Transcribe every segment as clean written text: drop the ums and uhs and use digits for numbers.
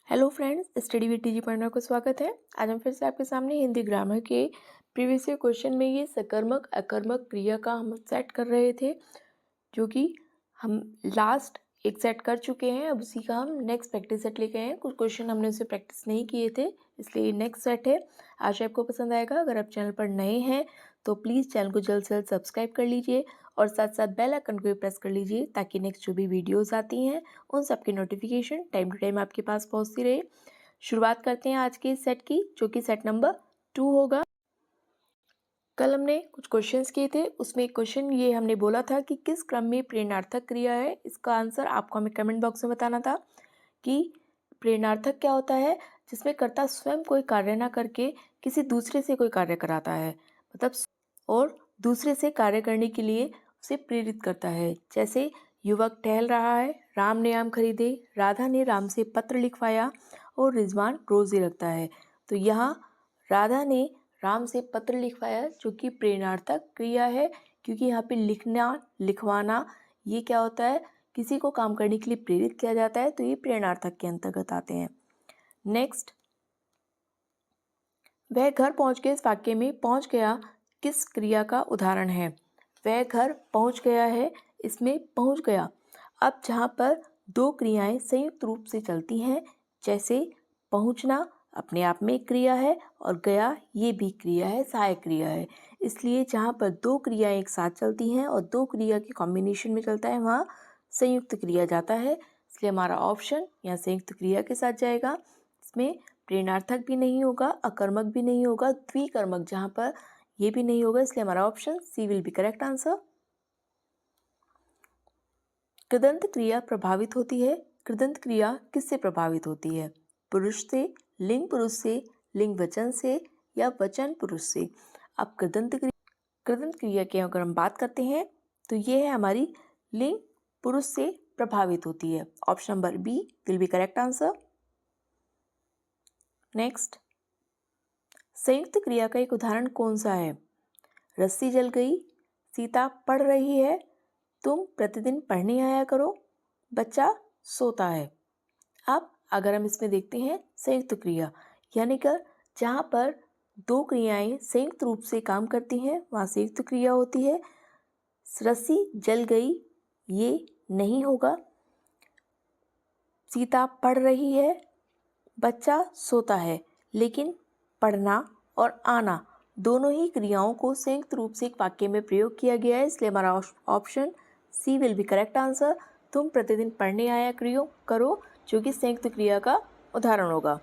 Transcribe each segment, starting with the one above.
Hello friends, study with TG पढ़ना को स्वागत है। आज हम फिर से आपके सामने हिंदी ग्रामर के प्रीवियस ईयर क्वेश्चन में ये सकर्मक अकर्मक क्रिया का हम सेट कर रहे थे, जो कि हम लास्ट एक सेट कर चुके हैं। अब उसी का हम नेक्स्ट प्रैक्टिस सेट लेके आए हैं। कुछ क्वेश्चन हमने उसे प्रैक्टिस नहीं किए थे, इसलिए ये नेक्स्ट सेट है। आशा आपको पसंद आएगा। अगर आप चैनल पर नए हैं तो प्लीज़ चैनल को जल्द से जल्द सब्सक्राइब कर लीजिए और साथ साथ बेल आइकन को भी प्रेस कर लीजिए, ताकि नेक्स्ट जो भी वीडियोज़ आती हैं उन सब की नोटिफिकेशन टाइम टू टाइम आपके पास पहुँचती रहे। शुरुआत करते हैं आज के इस सेट की, जो कि सेट नंबर 2 होगा। कल हमने कुछ क्वेश्चंस किए थे, उसमें एक क्वेश्चन ये हमने बोला था कि किस क्रम में प्रेरणार्थक क्रिया है। इसका आंसर आपको हमें कमेंट बॉक्स में बताना था कि प्रेरणार्थक क्या होता है, जिसमें कर्ता स्वयं कोई कार्य ना करके किसी दूसरे से कोई कार्य कराता है, मतलब और दूसरे से कार्य करने के लिए उसे प्रेरित करता है। जैसे युवक टहल रहा है, राम ने आम खरीदे, राधा ने राम से पत्र लिखवाया और रिजवान रोज़ी रखता है। तो यहाँ राधा ने राम से पत्र लिखवाया, जो कि प्रेरणार्थक क्रिया है, क्योंकि यहाँ पे लिखना लिखवाना ये क्या होता है, किसी को काम करने के लिए प्रेरित किया जाता है, तो ये प्रेरणार्थक के अंतर्गत आते हैं। नेक्स्ट, वह घर पहुंच गए, इस वाक्य में पहुंच गया किस क्रिया का उदाहरण है। वह घर पहुंच गया है, इसमें पहुंच गया। अब जहाँ पर दो क्रियाएं संयुक्त रूप से चलती हैं, जैसे पहुंचना अपने आप में एक क्रिया है और गया ये भी क्रिया है, सहायक क्रिया है। इसलिए जहाँ पर दो क्रियाएं एक साथ चलती हैं और दो क्रिया के कॉम्बिनेशन में चलता है, वहाँ संयुक्त क्रिया जाता है। इसलिए हमारा ऑप्शन यहाँ संयुक्त क्रिया के साथ जाएगा। इसमें प्रेरणार्थक भी नहीं होगा, अकर्मक भी नहीं होगा, द्विकर्मक जहाँ पर ये भी नहीं होगा, इसलिए हमारा option C will be correct answer. कृदंत क्रिया प्रभावित होती है। कृदंत क्रिया किससे प्रभावित होती है? पुरुष से, लिंग पुरुष से, लिंग वचन से या वचन पुरुष से। अब कृदंत क्रिया की अगर हम बात करते हैं तो ये है हमारी लिंग पुरुष से प्रभावित होती है। Option number B will be correct answer. Next, संयुक्त क्रिया का एक उदाहरण कौन सा है? रस्सी जल गई, सीता पढ़ रही है, तुम प्रतिदिन पढ़ने आया करो, बच्चा सोता है। अब अगर हम इसमें देखते हैं संयुक्त क्रिया, यानी कि जहाँ पर दो क्रियाएं संयुक्त रूप से काम करती हैं, वहाँ संयुक्त क्रिया होती है। रस्सी जल गई ये नहीं होगा, सीता पढ़ रही है, बच्चा सोता है। लेकिन पढ़ना और आना दोनों ही क्रियाओं को संयुक्त रूप से एक वाक्य में प्रयोग किया गया है, इसलिए हमारा option C will be correct answer. तुम प्रतिदिन पढ़ने आया करो, जो कि संयुक्त क्रिया का उदाहरण होगा।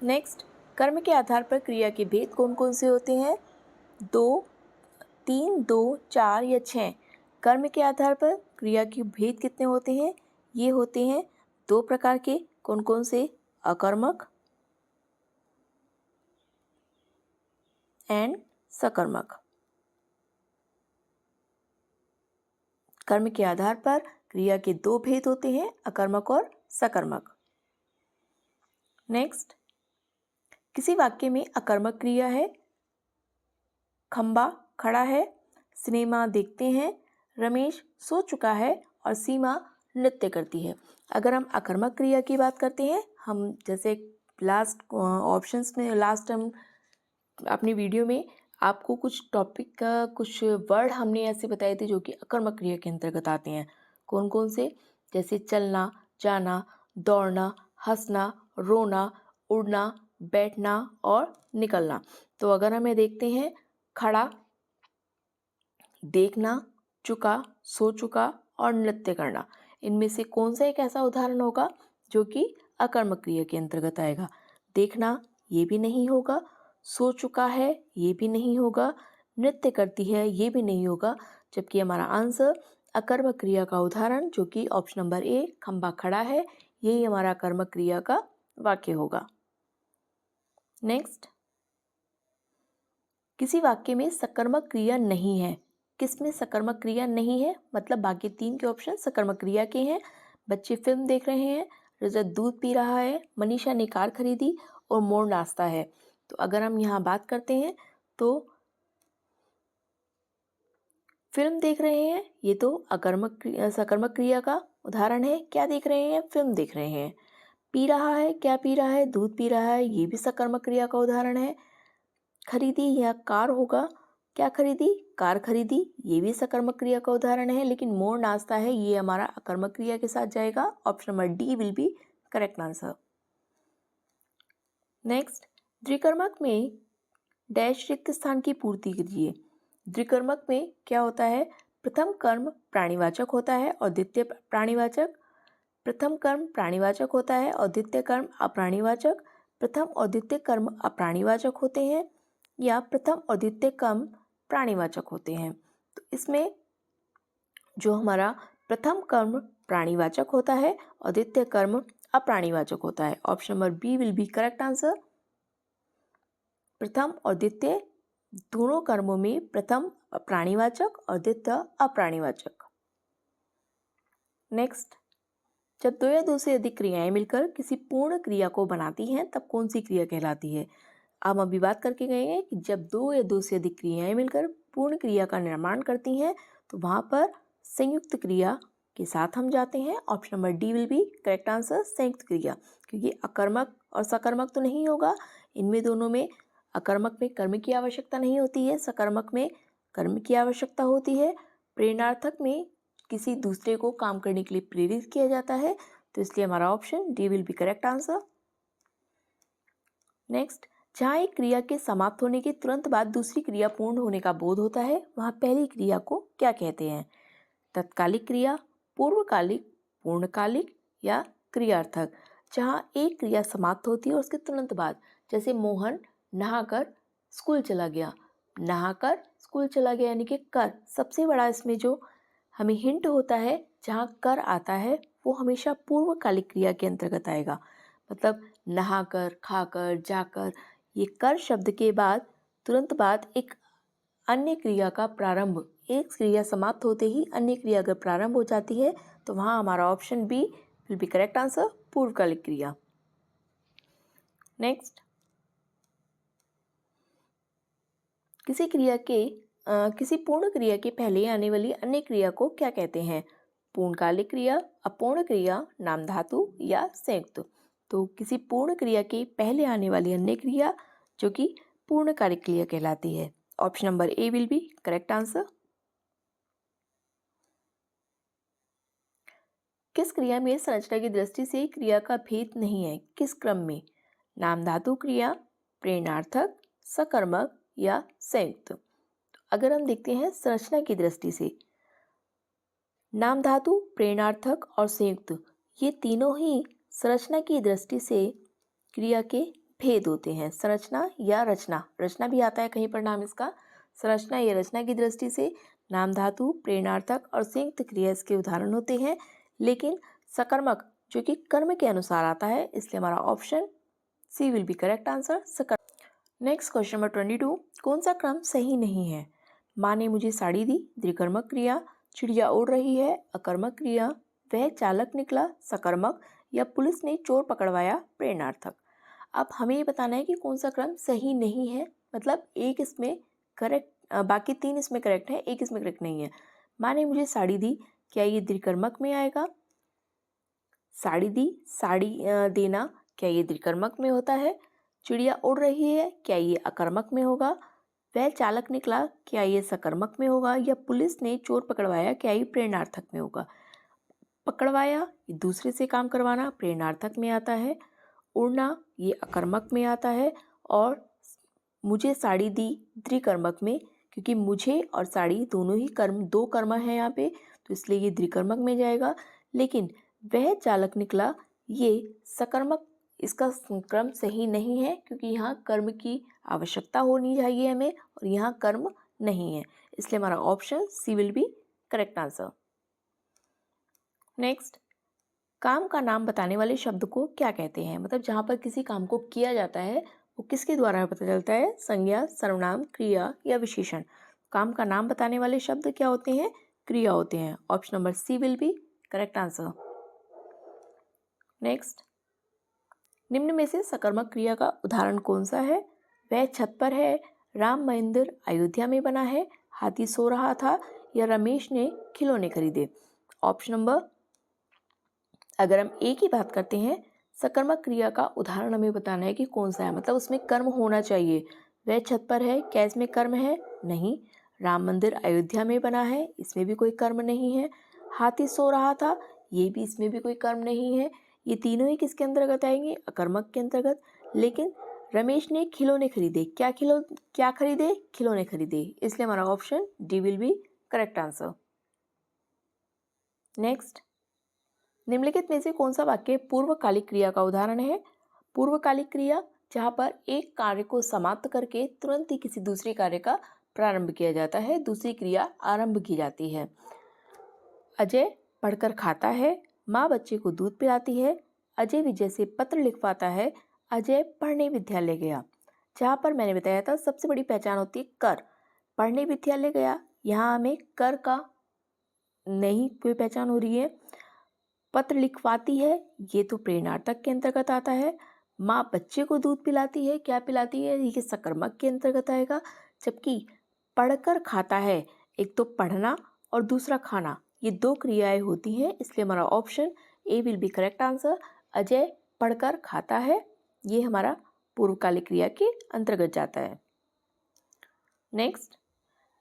नेक्स्ट, कर्म के आधार पर क्रिया के भेद कौन कौन से होते हैं? 2, 3, 2, 4 या 6। कर्म के आधार पर क्रिया के भेद कितने होते हैं? ये होते हैं दो प्रकार के। कौन कौन से? अकर्मक एंड सकर्मक। कर्म के आधार पर क्रिया के दो भेद होते हैं, अकर्मक और सकर्मक। नेक्स्ट, किसी वाक्य में अकर्मक क्रिया है। खंबा खड़ा है, सिनेमा देखते हैं, रमेश सो चुका है और सीमा नृत्य करती है। अगर हम अकर्मक क्रिया की बात करते हैं, हम जैसे लास्ट ऑप्शंस में लास्ट हम अपनी वीडियो में आपको कुछ टॉपिक का कुछ वर्ड हमने ऐसे बताए थे जो कि अकर्मक क्रिया के अंतर्गत आते हैं। कौन कौन से? जैसे चलना, जाना, दौड़ना, हंसना, रोना, उड़ना, बैठना और निकलना। तो अगर हमें देखते हैं, खड़ा, देखना, चुका, सो चुका और नृत्य करना, इनमें से कौन सा एक ऐसा उदाहरण होगा जो कि अकर्मक क्रिया के अंतर्गत आएगा? देखना ये भी नहीं होगा, सो चुका है ये भी नहीं होगा, नृत्य करती है ये भी नहीं होगा, जबकि हमारा आंसर अकर्मक क्रिया का उदाहरण, जो कि ऑप्शन नंबर ए खंबा खड़ा है, यही हमारा अकर्मक क्रिया का वाक्य होगा। नेक्स्ट, किसी वाक्य में सकर्मक क्रिया नहीं है। किसमें सकर्मक क्रिया नहीं है? मतलब बाकी तीन के ऑप्शन सकर्मक क्रिया के हैं। बच्चे फिल्म देख रहे हैं, रजत दूध पी रहा है, मनीषा ने कार खरीदी और मोर नाचता है। तो अगर हम यहाँ बात करते हैं तो फिल्म देख रहे हैं, ये तो सकर्मक क्रिया का उदाहरण है, क्या देख रहे हैं? फिल्म देख रहे हैं। पी रहा है, क्या पी रहा है? दूध पी रहा है, ये भी सकर्मक क्रिया का उदाहरण है। खरीदी या कार होगा, क्या खरीदी? कार खरीदी, ये भी सकर्मक क्रिया का उदाहरण है। लेकिन मोर नाचता है, ये हमारा अकर्मक क्रिया के साथ जाएगा। Option number D will be correct answer. Next, द्विकर्मक में डैश रिक्त स्थान की पूर्ति कीजिए। द्विकर्मक में क्या होता है? प्रथम कर्म प्राणीवाचक होता है और द्वितीय प्राणीवाचक। प्रथम कर्म प्राणीवाचक होता है और द्वितीय कर्म अप्राणीवाचक। प्रथम और द्वितीय कर्म अप्राणीवाचक होते हैं या प्रथम और द्वितीय कर्म प्राणीवाचक होते हैं। तो इसमें जो हमारा प्रथम कर्म प्राणीवाचक होता है और द्वितीय कर्म अप्राणीवाचक होता है। Option number B will be correct answer. प्रथम और द्वितीय दोनों कर्मों में प्रथम प्राणीवाचक और द्वितीय अप्राणीवाचक। नेक्स्ट, जब दो या दो से अधिक क्रियाएं मिलकर किसी पूर्ण क्रिया को बनाती हैं तब कौन सी क्रिया कहलाती है? हम अभी बात करके गए हैं कि जब दो या दो से अधिक क्रियाएं मिलकर पूर्ण क्रिया का निर्माण करती हैं तो वहां पर संयुक्त क्रिया के साथ हम जाते हैं। Option number D will be correct answer, संयुक्त क्रिया। क्योंकि अकर्मक और सकर्मक तो नहीं होगा, इनमें दोनों में अकर्मक में कर्म की आवश्यकता नहीं होती है, सकर्मक में कर्म की आवश्यकता होती है। प्रेरणार्थक में किसी दूसरे को काम करने के लिए प्रेरित किया जाता है, तो इसलिए हमारा option D will be correct answer. Next, जहाँ एक क्रिया के समाप्त होने के तुरंत बाद दूसरी क्रिया पूर्ण होने का बोध होता है वहाँ पहली क्रिया को क्या कहते हैं? तत्कालिक क्रिया, पूर्वकालिक, पूर्णकालिक या क्रियार्थक। जहाँ एक क्रिया समाप्त होती है और उसके तुरंत बाद, जैसे मोहन नहाकर स्कूल चला गया, नहाकर स्कूल चला गया यानी कि कर। सबसे बड़ा इसमें जो हमें हिंट होता है जहाँ कर आता है वो हमेशा पूर्वकालिक क्रिया के अंतर्गत आएगा। मतलब नहाकर, खाकर, जाकर, ये कर शब्द के बाद तुरंत बाद एक अन्य क्रिया का प्रारंभ, एक क्रिया समाप्त होते ही अन्य क्रिया अगर प्रारंभ हो जाती है तो वहाँ हमारा option B will be correct answer, पूर्वकालिक क्रिया। नेक्स्ट, किसी पूर्ण क्रिया के पहले आने वाली अन्य क्रिया को क्या कहते हैं? पूर्णकालिक क्रिया, अपूर्ण क्रिया, नाम धातु या संयुक्त। तो किसी पूर्ण क्रिया के पहले आने वाली अन्य क्रिया जो कि पूर्णकालिक क्रिया कहलाती है। Option number A will be correct answer. किस क्रिया में संरचना की दृष्टि से क्रिया का भेद नहीं है? किस क्रम में? नाम धातु क्रिया, प्रेरणार्थक, सकर्मक या संयुक्त। अगर हम देखते हैं संरचना की दृष्टि से, नाम धातु, प्रेरणार्थक और संयुक्त ये तीनों ही संरचना की दृष्टि से क्रिया के भेद होते हैं। संरचना या रचना, रचना भी आता है कहीं पर नाम इसका। संरचना या रचना की दृष्टि से नाम धातु, प्रेरणार्थक और संयुक्त क्रिया इसके उदाहरण होते हैं। लेकिन सकर्मक जो कि कर्म के अनुसार आता है, इसलिए हमारा option C will be correct answer, सकर्मक। नेक्स्ट क्वेश्चन नंबर 22, कौन सा क्रम सही नहीं है? माँ ने मुझे साड़ी दी, द्विकर्मक क्रिया। चिड़िया उड़ रही है, अकर्मक क्रिया। वह चालक निकला, सकर्मक। या पुलिस ने चोर पकड़वाया, प्रेरणार्थक। अब हमें ये बताना है कि कौन सा क्रम सही नहीं है। मतलब एक इसमें करेक्ट, बाकी तीन इसमें करेक्ट है, एक इसमें करेक्ट नहीं है। माँ ने मुझे साड़ी दी, क्या ये द्विकर्मक में आएगा? साड़ी दी, साड़ी देना, क्या ये द्विकर्मक में होता है? चिड़िया उड़ रही है, क्या ये अकर्मक में होगा? वह चालक निकला, क्या ये सकर्मक में होगा? या पुलिस ने चोर पकड़वाया, क्या ये प्रेरणार्थक में होगा? पकड़वाया ये दूसरे से काम करवाना, प्रेरणार्थक में आता है। उड़ना ये अकर्मक में आता है। और मुझे साड़ी दी द्विकर्मक में, क्योंकि मुझे और साड़ी दोनों ही कर्म, दो कर्म है यहाँ पे, तो इसलिए ये द्विकर्मक में जाएगा। लेकिन वह चालक निकला ये सकर्मक, इसका क्रम सही नहीं है क्योंकि यहाँ कर्म की आवश्यकता होनी चाहिए हमें और यहाँ कर्म नहीं है, इसलिए हमारा option C will be correct answer. Next, काम का नाम बताने वाले शब्द को क्या कहते हैं? मतलब जहाँ पर किसी काम को किया जाता है वो किसके द्वारा पता चलता है? संज्ञा, सर्वनाम, क्रिया या विशेषण। काम का नाम बताने वाले शब्द क्या होते हैं? क्रिया होते हैं। Option number C will be correct answer. Next, निम्न में से सकर्मक क्रिया का उदाहरण कौन सा है? वह छत पर है, राम मंदिर अयोध्या में बना है, हाथी सो रहा था या रमेश ने खिलौने खरीदे। ऑप्शन नंबर अगर हम ए की बात करते हैं, सकर्मक क्रिया का उदाहरण हमें बताना है कि कौन सा है, मतलब उसमें कर्म होना चाहिए। वह छत पर है, क्या इसमें कर्म है? नहीं। राम मंदिर अयोध्या में बना है, इसमें भी कोई कर्म नहीं है। हाथी सो रहा था, ये भी, इसमें भी कोई कर्म नहीं है। ये तीनों ही किसके अंतर्गत आएंगे? अकर्मक के अंतर्गत। लेकिन रमेश ने खिलौने खरीदे, क्या खरीदे? खिलौने खरीदे, इसलिए हमारा option D will be correct answer. Next, निम्नलिखित में से कौन सा वाक्य पूर्वकालिक क्रिया का उदाहरण है? पूर्वकालिक क्रिया जहाँ पर एक कार्य को समाप्त करके तुरंत ही किसी दूसरे कार्य का प्रारंभ किया जाता है, दूसरी क्रिया आरंभ की जाती है। अजय पढ़कर खाता है, माँ बच्चे को दूध पिलाती है, अजय विजय से पत्र लिखवाता है, अजय पढ़ने विद्यालय गया। जहाँ पर मैंने बताया था सबसे बड़ी पहचान होती है कर। पढ़ने विद्यालय गया, यहाँ हमें कर का नहीं कोई पहचान हो रही है। पत्र लिखवाती है, ये तो प्रेरणार्थक के अंतर्गत आता है। माँ बच्चे को दूध पिलाती है, क्या पिलाती है? ये सकर्मक के अंतर्गत आएगा। जबकि पढ़कर खाता है, एक तो पढ़ना और दूसरा खाना, ये दो क्रियाएं होती हैं, इसलिए हमारा option A will be correct answer. Ajay पढ़कर खाता है, ये हमारा पूर्वकालिक क्रिया के अंतर्गत जाता है। नेक्स्ट,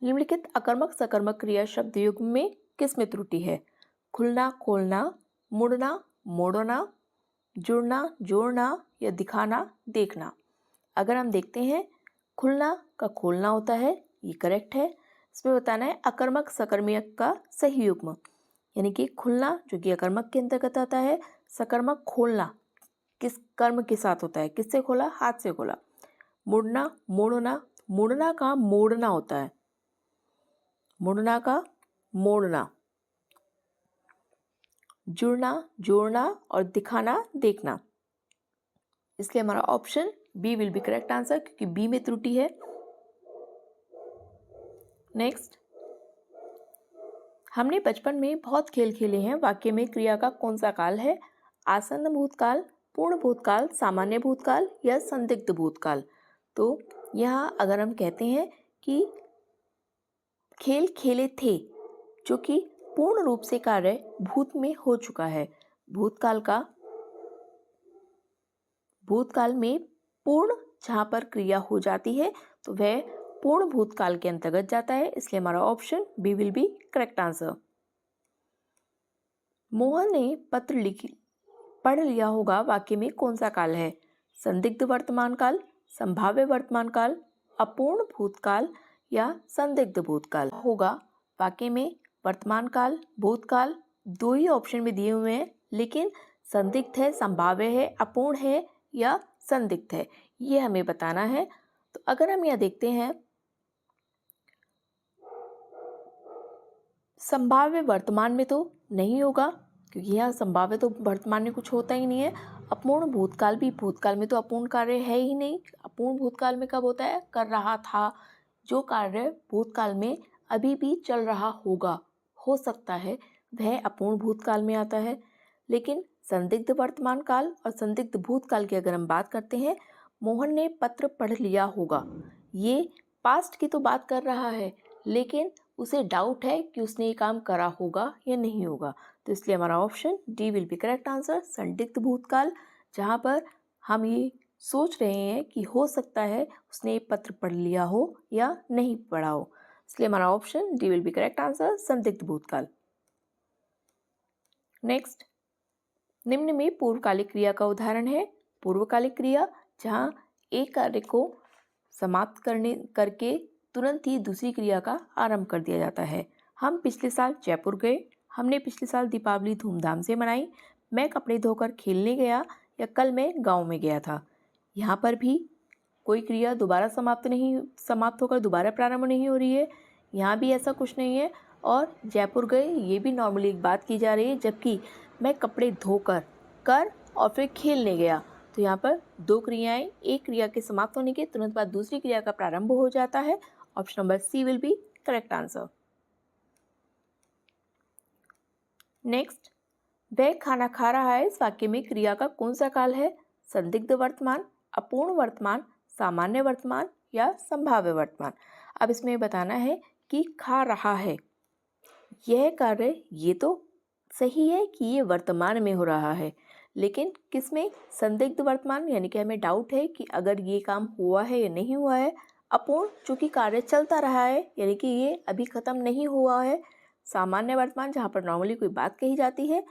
निम्नलिखित अकर्मक सकर्मक क्रिया शब्द युग्म में किस में त्रुटि है? खुलना खोलना, मुड़ना मोड़ना, जुड़ना जोड़ना या दिखाना देखना। अगर हम देखते हैं, खुलना का खोलना होता है, ये करेक्ट है। इसमें बताना है अकर्मक सकर्मक का सही युग्म, यानी कि खुलना जो कि अकर्मक के अंतर्गत आता है, सकर्मक खोलना किस कर्म के साथ होता है? किससे खोला? हाथ से खोला। मुड़ना मोड़ना, मुड़ना का मोड़ना होता है, मुड़ना का मोड़ना। जुड़ना जोड़ना और दिखाना देखना, इसलिए हमारा option B will be correct answer, क्योंकि बी में त्रुटि है। नेक्स्ट, हमने बचपन में बहुत खेल खेले हैं, वाक्य में क्रिया का कौन सा काल है? आसन्न भूतकाल, पूर्ण भूतकाल, सामान्य भूतकाल या संदिग्ध भूतकाल। तो यहाँ अगर हम कहते हैं कि खेल खेले थे, जो कि पूर्ण रूप से कार्य भूत में हो चुका है, भूतकाल में पूर्ण जहाँ पर क्रिया हो जाती है तो वह पूर्ण भूतकाल के अंतर्गत जाता है, इसलिए हमारा option B will be correct answer. Mohan ने पत्र पढ़ लिया होगा, वाक्य में कौन सा काल है? संदिग्ध वर्तमान काल, संभाव्य वर्तमान काल, अपूर्ण भूतकाल या संदिग्ध भूतकाल होगा। वाक्य में वर्तमान काल, भूतकाल दो ही ऑप्शन में दिए हुए हैं, लेकिन संदिग्ध है, संभाव्य है, अपूर्ण है या संदिग्ध है, ये हमें बताना है। तो अगर हम यहाँ देखते हैं, संभाव्य वर्तमान में तो नहीं होगा, क्योंकि यहाँ संभाव्य तो वर्तमान में कुछ होता ही नहीं है। अपूर्ण भूतकाल भी, भूतकाल में तो अपूर्ण कार्य है ही नहीं। अपूर्ण भूतकाल में कब होता है? कर रहा था, जो कार्य भूतकाल में अभी भी चल रहा होगा, हो सकता है, वह अपूर्ण भूतकाल में आता है। लेकिन संदिग्ध वर्तमान काल और संदिग्ध भूतकाल की अगर हम बात करते हैं, मोहन ने पत्र पढ़ लिया होगा, ये पास्ट की तो बात कर रहा है, लेकिन उसे डाउट है कि उसने ये काम करा होगा या नहीं होगा, तो इसलिए हमारा option D will be correct answer. संदिग्ध भूतकाल जहाँ पर हम ये सोच रहे हैं कि हो सकता है उसने ये पत्र पढ़ लिया हो या नहीं पढ़ा हो, इसलिए हमारा option D will be correct answer, संदिग्ध भूतकाल। नेक्स्ट, निम्न में पूर्वकालिक क्रिया का उदाहरण है। पूर्वकालिक क्रिया जहाँ एक कार्य को समाप्त करके तुरंत ही दूसरी क्रिया का आरंभ कर दिया जाता है। हम पिछले साल जयपुर गए, हमने पिछले साल दीपावली धूमधाम से मनाई, मैं कपड़े धोकर खेलने गया या कल मैं गांव में गया था। यहाँ पर भी कोई क्रिया दोबारा समाप्त होकर दोबारा प्रारंभ नहीं हो रही है, यहाँ भी ऐसा कुछ नहीं है। और जयपुर गए, ये भी नॉर्मली एक बात की जा रही है, जबकि मैं कपड़े धोकर कर और फिर खेलने गया, तो यहाँ पर दो क्रियाएं, एक क्रिया के समाप्त होने के तुरंत बाद दूसरी क्रिया का प्रारंभ हो जाता है। Option number C will be correct answer. Next, वह खाना खा रहा है, इस वाक्य में क्रिया का कौन सा काल है? संदिग्ध वर्तमान, अपूर्ण वर्तमान, सामान्य वर्तमान या संभाव्य वर्तमान। अब इसमें बताना है कि खा रहा है, यह कार्य ये तो सही है कि ये वर्तमान में हो रहा है, लेकिन किसमें? संदिग्ध वर्तमान, यानी कि हमें डाउट है कि अगर ये काम हुआ है या नहीं हुआ है। अपूर्ण, चूँकि कार्य चलता रहा है, यानी कि ये अभी ख़त्म नहीं हुआ है। सामान्य वर्तमान, जहाँ पर नॉर्मली कोई बात कही जाती है।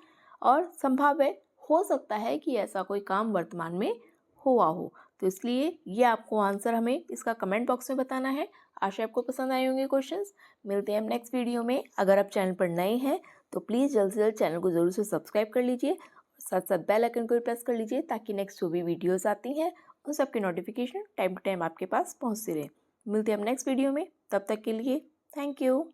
और संभाव्य, हो सकता है कि ऐसा कोई काम वर्तमान में हुआ हो। तो इसलिए ये आपको आंसर हमें इसका कमेंट बॉक्स में बताना है। आशा आपको पसंद आए होंगे क्वेश्चंस। मिलते हैं हम नेक्स्ट वीडियो में। अगर आप चैनल पर नए हैं तो प्लीज़ जल्द से जल्द चैनल को ज़रूर से सब्सक्राइब कर लीजिए। साथ साथ बेल आइकन को भी प्रेस कर लीजिए, ताकि नेक्स्ट जो भी वीडियोस आती हैं उन सबकी नोटिफिकेशन टाइम टू टाइम आपके पास पहुंचती रहे। मिलते हैं हम नेक्स्ट वीडियो में, तब तक के लिए थैंक यू।